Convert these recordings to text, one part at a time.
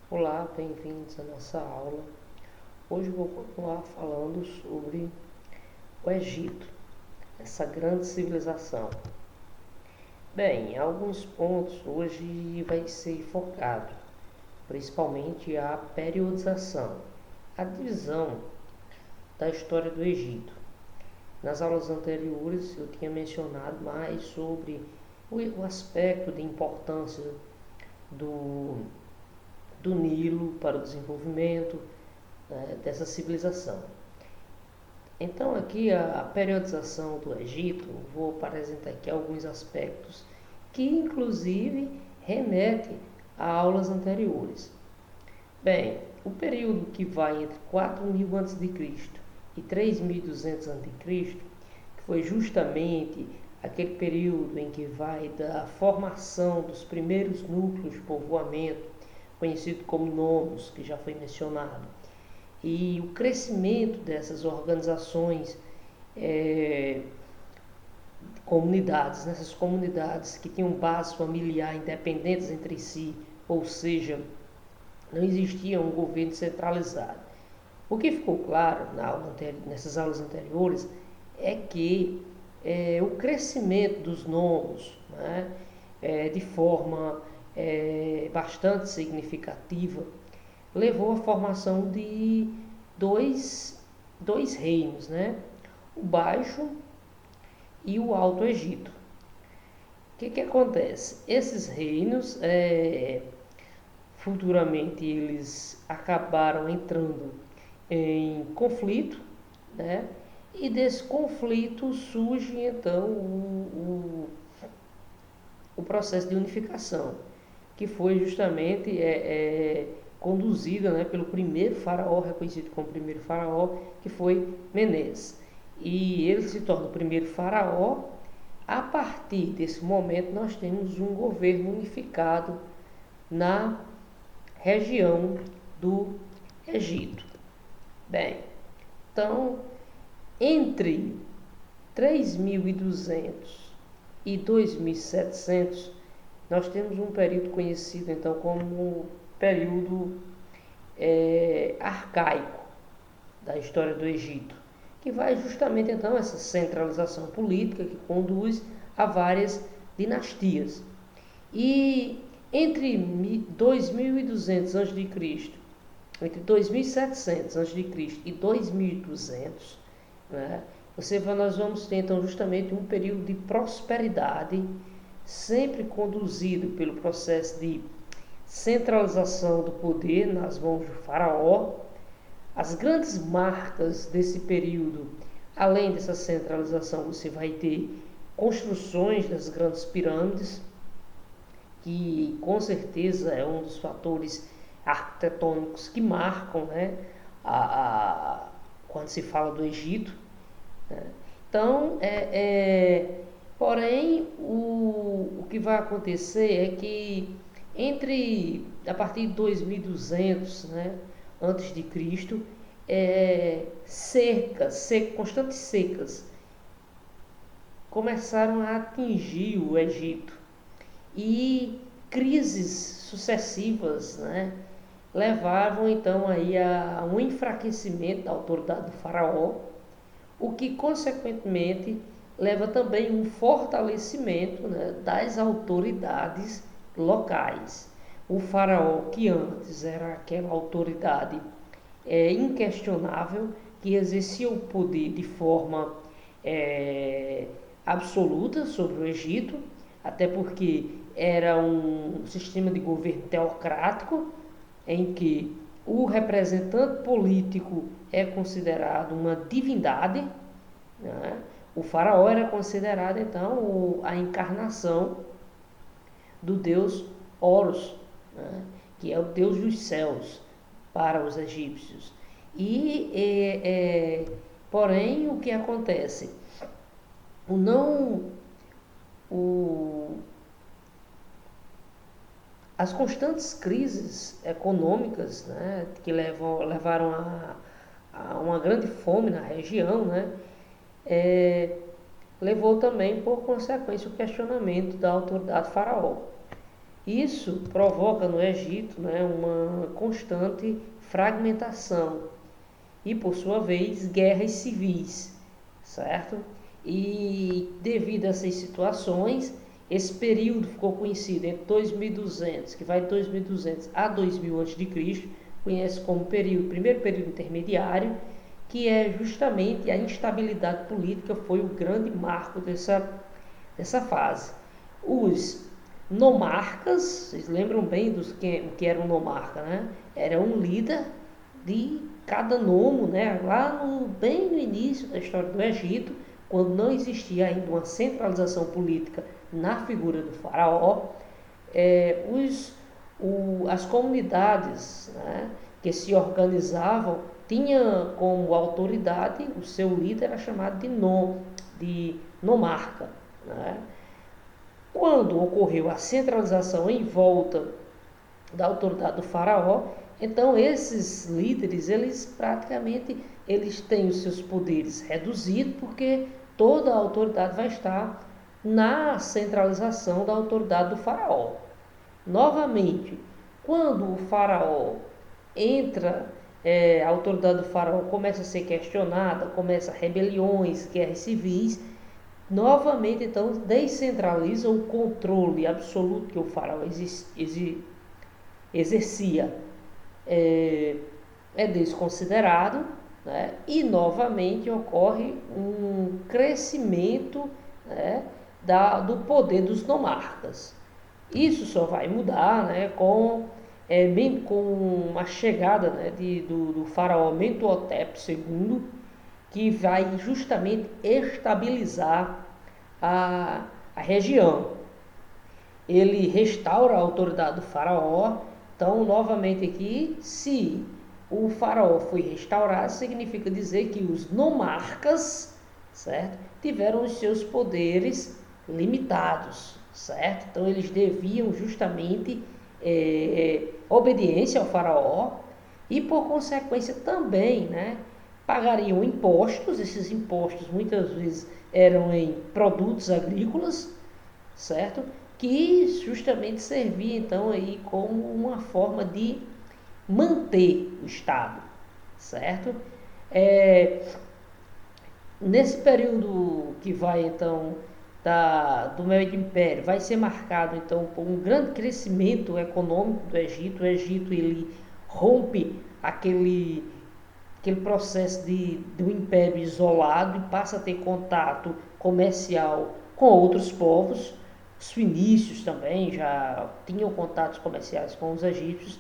Olá, bem-vindos à nossa aula. Hoje vou continuar falando sobre o Egito, essa grande civilização. Bem, alguns pontos hoje vai ser focado, principalmente a periodização, a divisão da história do Egito. Nas aulas anteriores eu tinha mencionado mais sobre o aspecto de importância do, do Nilo para o desenvolvimento dessa civilização. Então aqui a periodização do Egito, vou apresentar aqui alguns aspectos que inclusive remetem a aulas anteriores. Bem, o período que vai entre 4000 a.C. e 3200 a.C., que foi justamente aquele período em que vai da formação dos primeiros núcleos de povoamento, conhecido como nomos, que já foi mencionado, e o crescimento dessas organizações, comunidades, nessas comunidades que tinham base familiar independentes entre si, ou seja, não existia um governo centralizado. O que ficou claro nessas aulas anteriores é que o crescimento dos nomos, né, de forma bastante significativa, levou à formação de dois reinos, né? O Baixo e o Alto Egito. O que acontece? Esses reinos, futuramente, eles acabaram entrando em conflito, né? E desse conflito surge então o processo de unificação, que foi justamente conduzida, né, pelo primeiro faraó, reconhecido como primeiro faraó, que foi Menes. E ele se torna o primeiro faraó. A partir desse momento nós temos um governo unificado na região do Egito. Bem, então, entre 3200 e 2700, nós temos um período conhecido então como período arcaico da história do Egito, que vai justamente então essa centralização política que conduz a várias dinastias. E entre 2200 a.C., entre 2700 a.C. e 2200, né, nós vamos ter então justamente um período de prosperidade, sempre conduzido pelo processo de centralização do poder nas mãos do faraó. As grandes marcas desse período, além dessa centralização, você vai ter construções das grandes pirâmides, que com certeza é um dos fatores arquitetônicos que marcam, né, quando se fala do Egito. Né? Então, porém, o que vai acontecer é que a partir de 2200, né, antes de Cristo, constantes secas começaram a atingir o Egito, e crises sucessivas, né, levavam então aí a um enfraquecimento da autoridade do faraó, o que consequentemente leva também um fortalecimento, né, das autoridades locais. O faraó, que antes era aquela autoridade inquestionável, que exercia o poder de forma absoluta sobre o Egito, até porque era um sistema de governo teocrático, em que o representante político é considerado uma divindade, né? O faraó era considerado então a encarnação do deus Horus, né, que é o deus dos céus para os egípcios. Porém, o que acontece? O não, o, as constantes crises econômicas, né, que levaram a uma grande fome na região, né, levou também, por consequência, o questionamento da autoridade faraó. Isso provoca no Egito, né, uma constante fragmentação e, por sua vez, guerras civis, certo? E devido a essas situações, esse período ficou conhecido entre 2200, que vai de 2200 a 2000 a.C., conhece como primeiro período intermediário, que é justamente a instabilidade política, foi o grande marco dessa fase. Os nomarcas, vocês lembram bem o que era um nomarca, né? Era um líder de cada nomo, né? Bem no início da história do Egito, quando não existia ainda uma centralização política na figura do faraó, as comunidades, né, que se organizavam tinha como autoridade, o seu líder era chamado de nomarca. Né? Quando ocorreu a centralização em volta da autoridade do faraó, então esses líderes, eles têm os seus poderes reduzidos, porque toda a autoridade vai estar na centralização da autoridade do faraó. Novamente, quando o faraó entra, a autoridade do faraó começa a ser questionada, começa rebeliões, guerras civis, novamente então descentraliza o controle absoluto que o faraó exercia, é desconsiderado, né? E novamente ocorre um crescimento, né, do poder dos nomarcas. Isso só vai mudar, né, com a chegada, né, do faraó Mentuhotep II, que vai justamente estabilizar a região. Ele restaura a autoridade do faraó. Então, novamente aqui, se o faraó foi restaurado, significa dizer que os nomarcas, certo, tiveram os seus poderes limitados, certo? Então, eles deviam justamente obediência ao faraó e, por consequência, também, né, pagariam impostos. Esses impostos muitas vezes eram em produtos agrícolas, certo? Que justamente servia então aí como uma forma de manter o Estado, certo? Nesse período que vai então do Médio Império, vai ser marcado então por um grande crescimento econômico do Egito. O Egito ele rompe aquele processo de um império isolado e passa a ter contato comercial com outros povos. Os fenícios também já tinham contatos comerciais com os egípcios,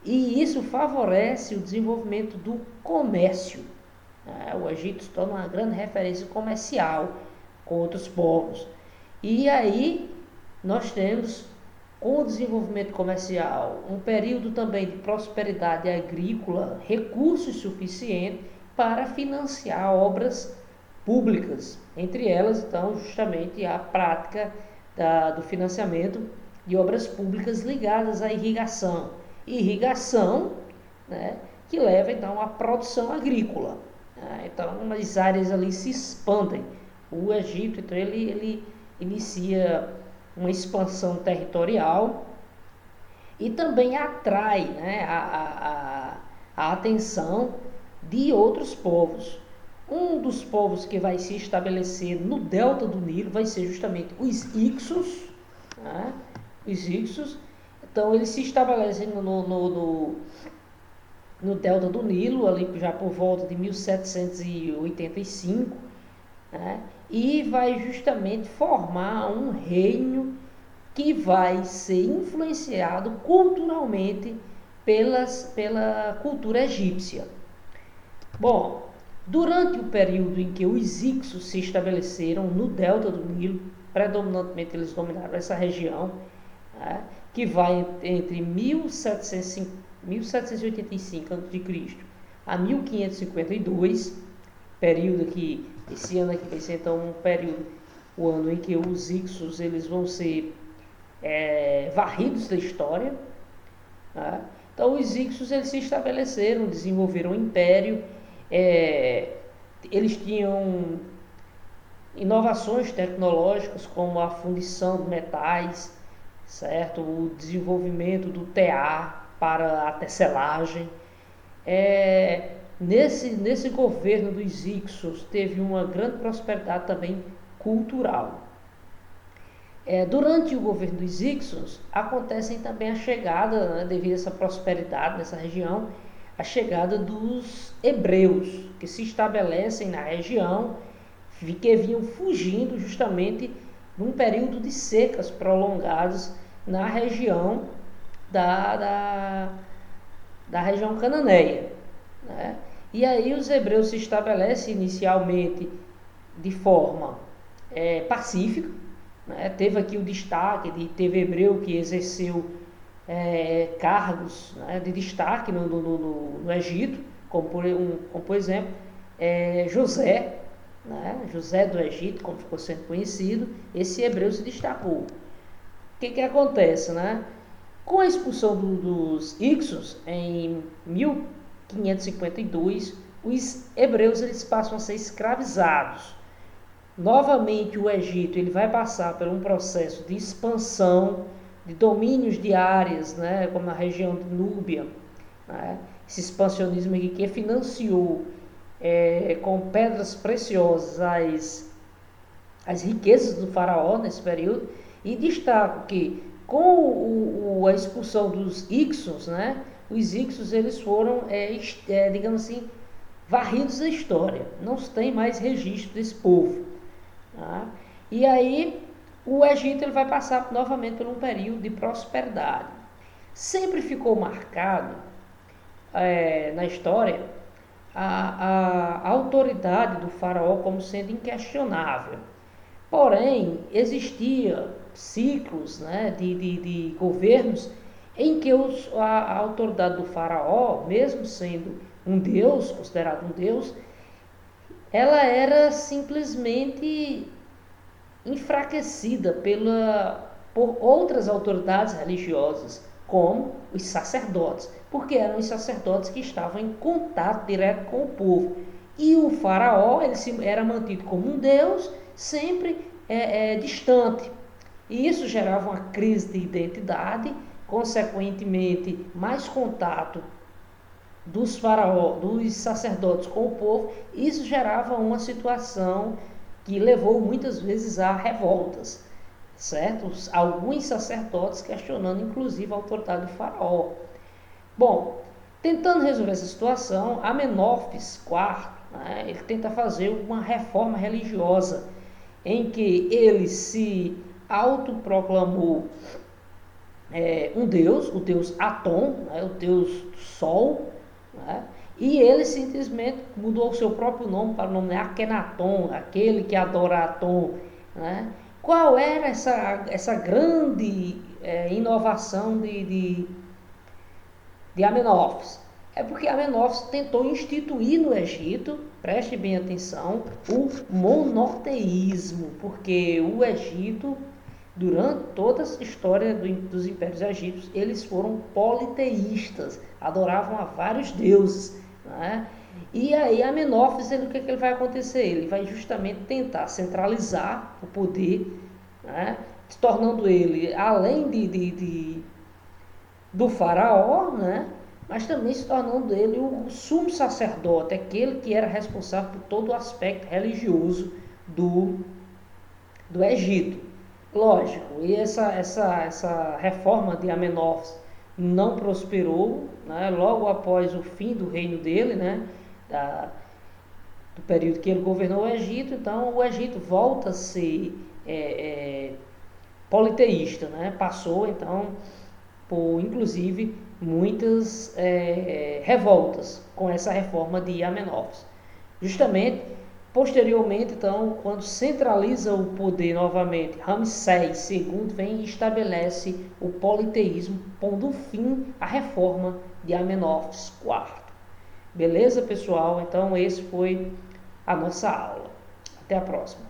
e isso favorece o desenvolvimento do comércio. O Egito se torna uma grande referência comercial com outros povos. E aí nós temos, com o desenvolvimento comercial, um período também de prosperidade agrícola, recursos suficientes para financiar obras públicas, entre elas, então, justamente a prática do financiamento de obras públicas ligadas à irrigação. Irrigação, né, que leva, então, à produção agrícola. Então, as áreas ali se expandem. O Egito, então, ele inicia uma expansão territorial e também atrai, né, a atenção de outros povos. Um dos povos que vai se estabelecer no delta do Nilo vai ser justamente os Ixos. Né? Os Ixos, então eles se estabelecem no delta do Nilo, ali já por volta de 1785, né? E vai justamente formar um reino que vai ser influenciado culturalmente pela cultura egípcia. Bom, durante o período em que os Ixos se estabeleceram no delta do Nilo, predominantemente eles dominaram essa região, né, que vai entre 1785 a.C. a 1552, período que esse ano aqui vai ser então o ano em que os Ixos eles vão ser varridos da história. Tá? Então os Ixos eles se estabeleceram, desenvolveram um império, eles tinham inovações tecnológicas como a fundição de metais, certo? O desenvolvimento do tear para a tecelagem. Nesse governo dos Hyksos teve uma grande prosperidade também cultural. Durante o governo dos Hyksos acontecem também a chegada, né, devido a essa prosperidade nessa região, a chegada dos hebreus, que se estabelecem na região, que vinham fugindo justamente num período de secas prolongadas na região da região cananeia, né? E aí os hebreus se estabelecem inicialmente de forma pacífica, né? Teve aqui o destaque teve hebreu que exerceu cargos, né, de destaque no Egito, como por exemplo José, né? José do Egito, como ficou sendo conhecido. Esse hebreu se destacou. O que acontece, né? Com a expulsão dos Hyksos em 1552, os hebreus eles passam a ser escravizados. Novamente o Egito ele vai passar por um processo de expansão, de domínios de áreas, né, como na região de Núbia, né? Esse expansionismo aqui que financiou com pedras preciosas as riquezas do faraó nesse período. E destaco que com a expulsão dos Hyksos, né, os Hyksos eles foram, digamos assim, varridos da história. Não se tem mais registro desse povo. Tá? E aí o Egito ele vai passar novamente por um período de prosperidade. Sempre ficou marcado na história a autoridade do faraó como sendo inquestionável. Porém, existia ciclos, né, de governos em que a autoridade do faraó, mesmo sendo um deus, considerado um deus, ela era simplesmente enfraquecida por outras autoridades religiosas, como os sacerdotes, porque eram os sacerdotes que estavam em contato direto com o povo. E o faraó ele era mantido como um deus, sempre distante. E isso gerava uma crise de identidade, consequentemente, mais contato dos sacerdotes com o povo. Isso gerava uma situação que levou muitas vezes a revoltas, certo? Alguns sacerdotes questionando inclusive a autoridade do faraó. Bom, tentando resolver essa situação, Amenófis IV, né, ele tenta fazer uma reforma religiosa em que ele se autoproclamou um deus, o deus Atom, né, o deus do sol, né, e ele simplesmente mudou o seu próprio nome para o nome de Akhenaton, aquele que adora Atom, né. Qual era essa grande inovação de Amenófis? É porque Amenófis tentou instituir no Egito, preste bem atenção, o monoteísmo, porque o Egito, durante toda a história dos impérios egípcios, eles foram politeístas, adoravam a vários deuses, né? E aí Amenófis, o que ele vai acontecer? Ele vai justamente tentar centralizar o poder, né? Se tornando ele, além do faraó, né? Mas também se tornando ele o sumo sacerdote, aquele que era responsável por todo o aspecto religioso do Egito. Lógico, e essa reforma de Amenófis não prosperou, né? Logo após o fim do reino dele, né? Do período que ele governou o Egito. Então o Egito volta a ser politeísta, né? Passou então por inclusive muitas revoltas com essa reforma de Amenófis. Justamente, posteriormente, então, quando centraliza o poder novamente, Ramsés II vem e estabelece o politeísmo, pondo fim à reforma de Amenófis IV. Beleza, pessoal? Então, esse foi a nossa aula. Até a próxima.